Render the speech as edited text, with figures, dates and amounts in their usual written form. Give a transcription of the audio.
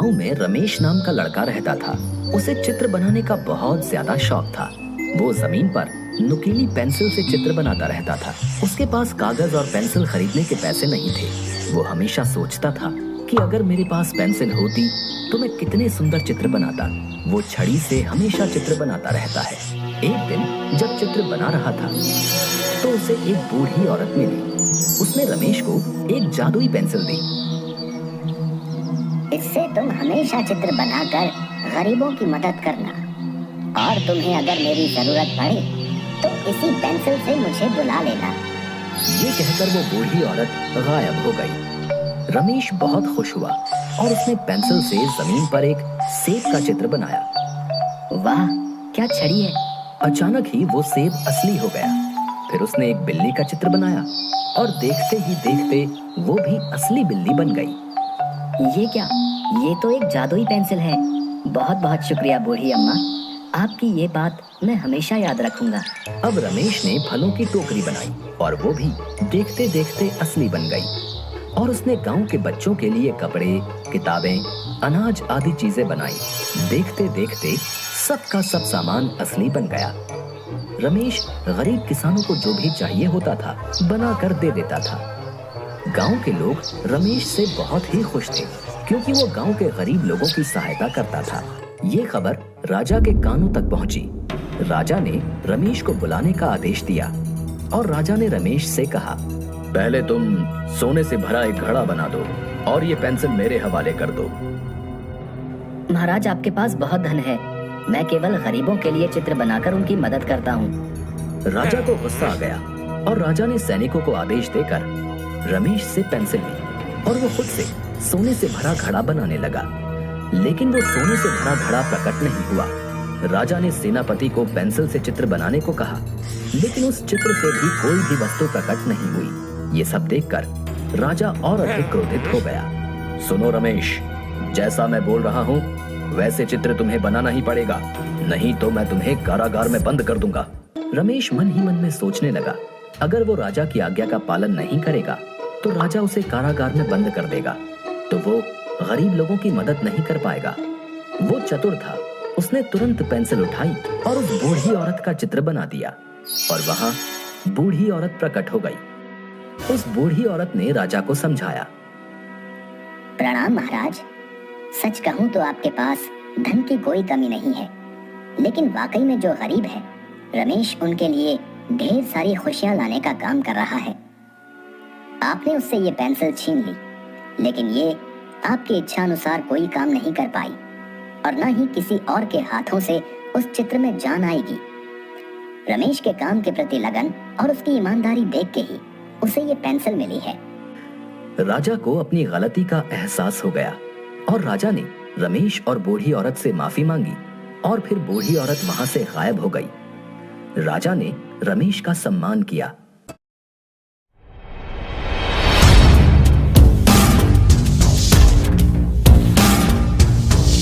गांव में रमेश नाम का लड़का रहता था। उसे चित्र बनाने का बहुत ज्यादा शौक था। वो जमीन पर नुकीली पेंसिल से चित्र बनाता रहता था। उसके पास कागज और पेंसिल खरीदने के पैसे नहीं थे। वो हमेशा सोचता था कि अगर मेरे पास पेंसिल होती तो मैं कितने सुंदर चित्र बनाता। वो छड़ी से हमेशा चित्र बनाता रहता है। एक दिन जब चित्र बना रहा था तो उसे एक बूढ़ी औरत मिली। उसने रमेश को एक जादुई पेंसिल दी। इससे तुम हमेशा चित्र बनाकर गरीबों की मदद करना, और तुम्हें अगर मेरी जरूरत पड़े तो इसी पेंसिल से मुझे बुला लेना। ये कहकर वो बूढ़ी औरत गायब हो गई। रमेश बहुत खुश हुआ और उसने पेंसिल से जमीन पर एक सेब का चित्र बनाया। वाह, क्या छड़ी है! अचानक ही वो सेब असली हो गया। फिर उसने एक बिल्ली का चित्र बनाया और देखते ही देखते वो भी असली बिल्ली बन गई। ये क्या? ये तो एक जादुई पेंसिल है। बहुत बहुत शुक्रिया बूढ़ी अम्मा, आपकी ये बात मैं हमेशा याद रखूंगा। अब रमेश ने फलों की टोकरी बनाई और वो भी देखते देखते असली बन गई। और उसने गांव के बच्चों के लिए कपड़े, किताबें, अनाज आदि चीजें बनाई। देखते देखते सबका सब सामान असली बन गया। रमेश गरीब किसानों को जो भी चाहिए होता था बना कर दे देता था। गांव के लोग रमेश से बहुत ही खुश थे क्योंकि वो गांव के गरीब लोगों की सहायता करता था। ये खबर राजा के कानों तक पहुंची। राजा ने रमेश को बुलाने का आदेश दिया और राजा ने रमेश से कहा, पहले तुम सोने से भरा एक घड़ा बना दो और ये पेंसिल मेरे हवाले कर दो। महाराज, आपके पास बहुत धन है। मैं केवल गरीबों के लिए चित्र बनाकर उनकी मदद करता हूँ। राजा को गुस्सा आ गया और राजा ने सैनिकों को आदेश देकर रमेश से पेंसिल ली और वो खुद से सोने से भरा घड़ा बनाने लगा। लेकिन वो सोने से भरा घड़ा प्रकट नहीं हुआ। राजा ने सेनापति को पेंसिल से चित्र बनाने को कहा, लेकिन उस चित्र से भी कोई भी वस्तु प्रकट नहीं हुई। ये सब देखकर राजा और अधिक क्रोधित हो गया। सुनो रमेश, जैसा मैं बोल रहा हूँ वैसे चित्र तुम्हें बनाना ही पड़ेगा, नहीं तो मैं तुम्हें कारागार में बंद कर दूंगा। रमेश मन ही मन में सोचने लगा, अगर वो राजा की आज्ञा का पालन नहीं करेगा तो राजा उसे कारागार में बंद कर देगा, तो वो गरीब लोगों की मदद नहीं कर पाएगा। वो चतुर था। उसने तुरंत पेंसिल उठाई और उस बूढ़ी औरत का चित्र बना दिया और वहां बूढ़ी औरत प्रकट हो गई। उस बूढ़ी औरत ने राजा को समझाया। प्रणाम महाराज, सच कहूं तो आपके पास धन की कोई कमी नहीं है, लेकिन वाकई में जो गरीब है रमेश, उनके लिए ढेर सारी खुशियां लाने का काम कर रहा है। आपने उससे ये पेंसिल छीन ली, लेकिन ये आपकी इच्छा अनुसार कोई काम नहीं कर पाई और न ही किसी और के हाथों से उस चित्र में जान आएगी। रमेश के काम के प्रति लगन और उसकी ईमानदारी देख के ही उसे ये पेंसिल मिली है। राजा को अपनी गलती का एहसास हो गया और राजा ने रमेश और बूढ़ी औरत से माफी मांगी और फिर बूढ़ी औरत वहां से गायब हो गई। राजा ने रमेश का सम्मान किया